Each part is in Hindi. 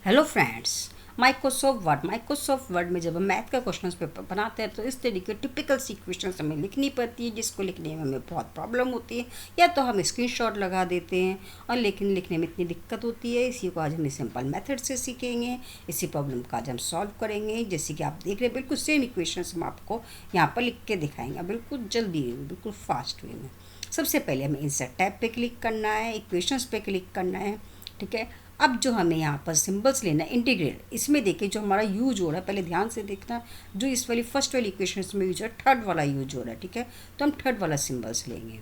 Hello friends. माइक्रोसॉफ्ट वर्ड में जब हम मैथ का क्वेश्चन पेपर बनाते हैं तो इस तरीके टिपिकल सी क्वेश्चन हमें लिखनी पड़ती है, जिसको लिखने में हमें बहुत प्रॉब्लम होती है। या तो हम स्क्रीनशॉट लगा देते हैं और लेकिन लिखने में इतनी दिक्कत होती है। इसी को आज हम सिंपल मेथड से सीखेंगे। इसी प्रॉब्लम का आज हम सॉल्व करेंगे। जैसे कि आप देख रहे हैं, बिल्कुल सेम इक्वेशन हम आपको यहाँ पर लिख के दिखाएंगे, बिल्कुल जल्दी, बिल्कुल फास्ट वे में। सबसे पहले हमें इंसर्ट टैब पे क्लिक करना है, इक्वेशंस पे क्लिक करना है। ठीक है, अब जो हमें यहाँ पर सिंबल्स लेना है इंटीग्रेट, इसमें देखिए जो हमारा यूज हो रहा है, पहले ध्यान से देखना। जो इस वाली फर्स्ट वाली इक्वेशन में यूज है, थर्ड वाला यूज हो रहा है। ठीक है, तो हम थर्ड वाला सिंबल्स लेंगे।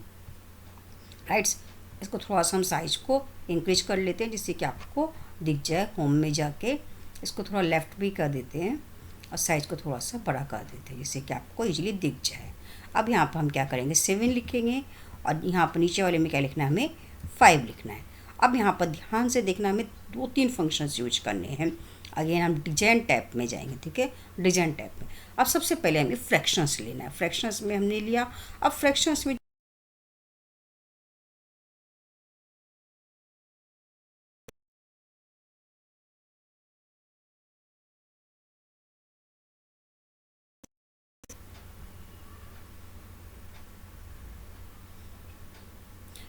राइट्स, इसको थोड़ा सा हम साइज को इंक्रीज कर लेते हैं जिससे कि आपको दिख जाए। होम में जाके इसको थोड़ा लेफ्ट भी कर देते हैं और साइज को थोड़ा सा बड़ा कर देते हैं जिससे कि आपको इजीली दिख जाए। अब यहाँ पर हम क्या करेंगे, 7 लिखेंगे और यहाँ पर नीचे वाले में क्या लिखना है, हमें 5 लिखना है। अब यहाँ पर ध्यान से देखना, हमें 2-3 फंक्शंस यूज करने हैं। अगेन हम डिजाइन टैब में जाएंगे। ठीक है, डिजाइन टैब में अब सबसे पहले हमें फ्रैक्शंस लेना है। फ्रैक्शंस में हमने लिया। अब फ्रैक्शंस में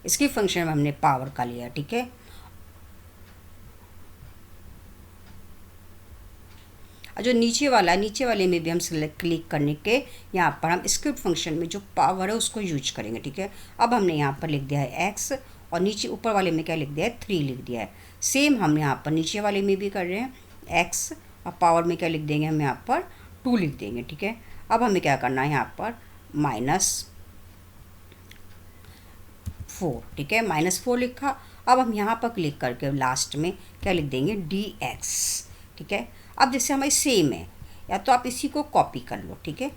इसकी फंक्शन में हमने पावर का लिया। ठीक है, और जो नीचे वाले में भी हम सेलेक्ट क्लिक करने के यहाँ पर हम स्क्रिप्ट फंक्शन में जो पावर है उसको यूज करेंगे। ठीक है, अब हमने यहाँ पर लिख दिया है x और नीचे ऊपर वाले में क्या लिख दिया है, 3 लिख दिया है। सेम हम यहाँ पर नीचे वाले में भी कर रहे हैं, x और पावर में क्या लिख देंगे, हम यहाँ पर 2 लिख देंगे। ठीक है, अब हमें क्या करना है, यहाँ पर -4। ठीक है, -4 लिखा। अब हम यहाँ पर क्लिक करके लास्ट में क्या लिख देंगे, dx। ठीक है, अब जैसे हमारी सेम है, या तो आप इसी को कॉपी कर लो। ठीक है,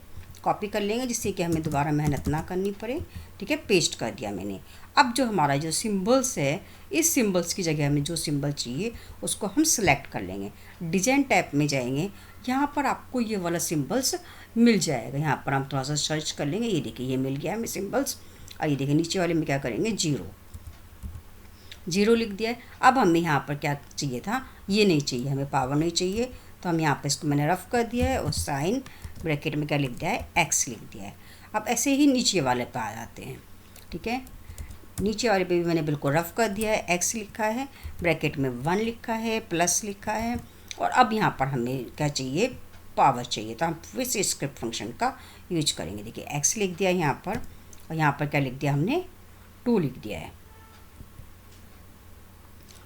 कॉपी कर लेंगे जिससे कि हमें दोबारा मेहनत ना करनी पड़े। ठीक है, पेस्ट कर दिया मैंने। अब जो हमारा जो सिंबल्स है, इस सिंबल्स की जगह हमें जो सिंबल चाहिए उसको हम सेलेक्ट कर लेंगे। डिजाइन टैब में जाएंगे, यहाँ पर आपको ये वाला सिंबल्स मिल जाएगा। यहाँ पर हम थोड़ा सा सर्च कर लेंगे। ये देखिए, ये मिल गया हमें सिंबल्स। और ये देखिए नीचे वाले में क्या करेंगे, 0 लिख दिया है। अब हमें यहाँ पर क्या चाहिए था, ये नहीं चाहिए, हमें पावर नहीं चाहिए, तो हम यहाँ पर इसको मैंने रफ कर दिया है और साइन ब्रैकेट में क्या लिख दिया है, x लिख दिया है। अब ऐसे ही नीचे वाले पे आ जाते हैं। ठीक है, नीचे वाले पे भी मैंने बिल्कुल रफ कर दिया है, x लिखा है, ब्रैकेट में 1 लिखा है, प्लस लिखा है। और अब यहाँ पर हमें क्या चाहिए, पावर चाहिए, तो हम फिर से स्क्रिप्ट फंक्शन का यूज करेंगे। देखिए x लिख दिया यहाँ पर और यहाँ पर क्या लिख दिया हमने, 2 लिख दिया है।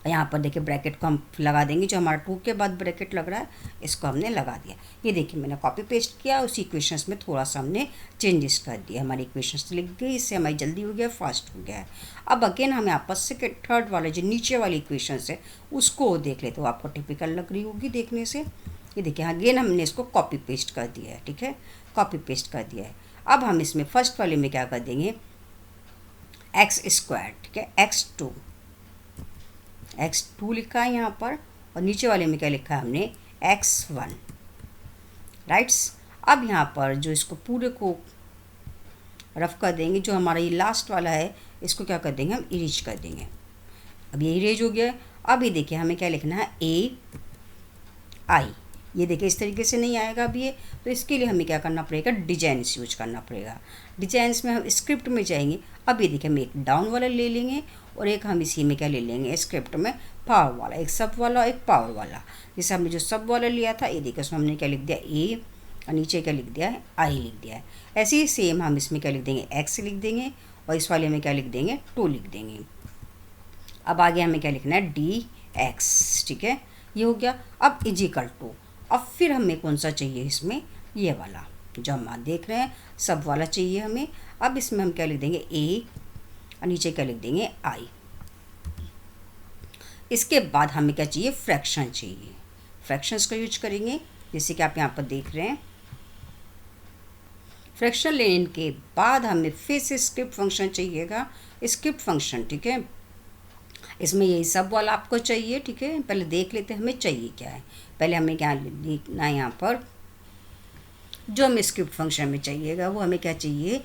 यहाँ पर देखिए ब्रैकेट को हम लगा देंगे, जो हमारा 2 के बाद ब्रैकेट लग रहा है इसको हमने लगा दिया। ये देखिए मैंने कॉपी पेस्ट किया, उसी इक्वेशंस में थोड़ा सा हमने चेंजेस कर दिया। हमारी इक्वेशंस लिख गई, इससे हमारी जल्दी हो गया, फास्ट हो गया है। अब अगेन हम यहाँ पर सेकेंड थर्ड वाले जो नीचे वाली इक्वेशंस है उसको देख ले, तो आपको टिपिकल लग रही होगी देखने से। ये देखिए अगेन हमने इसको कॉपी पेस्ट कर दिया है। ठीक है, कॉपी पेस्ट कर दिया है। अब हम इसमें फर्स्ट वाले में क्या कर देंगे, x²। ठीक है, x2 लिखा है यहाँ पर और नीचे वाले में क्या लिखा है हमने, x1। राइट्स, अब यहाँ पर जो इसको पूरे को रफ कर देंगे, जो हमारा ये लास्ट वाला है इसको क्या कर देंगे, हम इरेज कर देंगे। अब ये इरेज हो गया। अब ये देखिए हमें क्या लिखना है, AI। ये देखिए इस तरीके से नहीं आएगा अब ये, तो इसके लिए हमें क्या करना पड़ेगा, डिजाइन्स यूज करना पड़ेगा। डिजाइन्स में हम स्क्रिप्ट में जाएंगे। अब ये देखिए हम एक डाउन वाला ले लेंगे और एक हम इसी में क्या ले लेंगे, स्क्रिप्ट में पावर वाला, एक सब वाला एक पावर वाला। जैसे हमने जो सब वाला लिया था, ये देखिए उसमें हमने क्या लिख दिया, A और नीचे क्या लिख दिया है, I लिख दिया है। ऐसे ही सेम हम इसमें क्या लिख देंगे, x लिख देंगे और इस वाले में क्या लिख देंगे, 2 लिख देंगे। अब आगे हमें क्या लिखना है, dx। ठीक है, ये हो गया। अब इजिकल टू, अब फिर हमें कौन सा चाहिए इसमें, ये वाला जो हम देख रहे हैं, सब वाला चाहिए हमें। अब इसमें हम क्या लिख देंगे, A और नीचे क्या लिख देंगे, I। इसके बाद हमें क्या चाहिए, फ्रैक्शन चाहिए। फ्रैक्शंस का यूज करेंगे जैसे कि आप यहाँ पर देख रहे हैं। फ्रैक्शन लेने के बाद हमें फिर से स्क्रिप्ट फंक्शन चाहिएगा, स्क्रिप्ट फंक्शन। ठीक है, इसमें यही सब वाला आपको चाहिए। ठीक है, पहले देख लेते हैं हमें चाहिए क्या है। पहले हमें क्या लिखना है, यहाँ पर जो हमें स्क्रिप्ट फंक्शन में चाहिएगा वो हमें क्या चाहिए,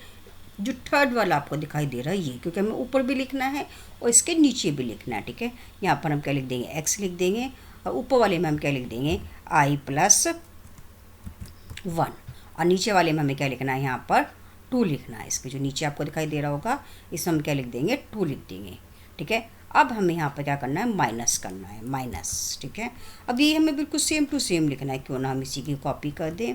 जो थर्ड वाला आपको दिखाई दे रहा है ये, क्योंकि हमें ऊपर भी लिखना है और इसके नीचे भी लिखना है। ठीक है, यहाँ पर हम क्या लिख देंगे, x लिख देंगे और ऊपर वाले में हम क्या लिख देंगे i + 1, और नीचे वाले में हमें क्या लिखना है यहाँ पर 2 लिखना है। इसके जो नीचे आपको दिखाई दे रहा होगा इसमें हम क्या लिख देंगे 2 लिख देंगे। ठीक है, अब हमें यहाँ पर क्या करना है माइनस करना है, माइनस। ठीक है, अब ये हमें बिल्कुल सेम टू सेम लिखना है, क्यों ना हम इसी की कॉपी कर दें,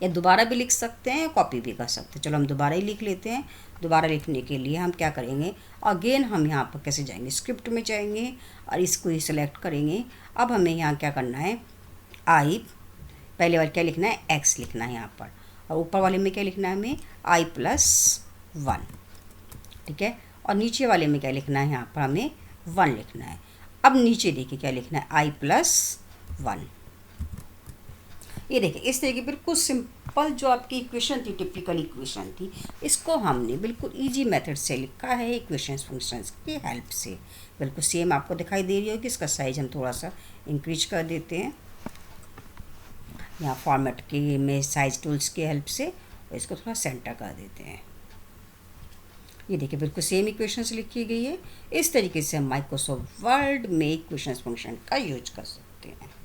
या दोबारा भी लिख सकते हैं, कॉपी भी कर सकते हैं। चलो हम दोबारा ही लिख लेते हैं। दोबारा लिखने के लिए हम क्या करेंगे, अगेन हम यहाँ पर कैसे जाएंगे, स्क्रिप्ट में जाएंगे और इसको ही सिलेक्ट करेंगे। अब हमें यहाँ क्या करना है पहले वाले क्या लिखना है x लिखना है यहाँ पर, और ऊपर वाले में क्या लिखना है हमें i + 1। ठीक है, और नीचे वाले में क्या लिखना है यहाँ पर हमें 1 लिखना है। अब नीचे देखिए क्या लिखना है i + 1। ये देखिए इस तरीके बिल्कुल सिंपल जो आपकी इक्वेशन थी, टिपिकल इक्वेशन थी, इसको हमने बिल्कुल इजी मेथड से लिखा है इक्वेशंस फंक्शंस की हेल्प से। बिल्कुल सेम आपको दिखाई दे रही होगी। इसका साइज हम थोड़ा सा इंक्रीज कर देते हैं यहाँ फॉर्मेट के में साइज टूल्स की हेल्प से, और इसको थोड़ा सेंटर कर देते हैं। ये देखिए बिल्कुल सेम इक्वेशंस लिखी गई है। इस तरीके से हम माइक्रोसॉफ्ट वर्ड में इक्वेशंस फंक्शन का यूज कर सकते हैं।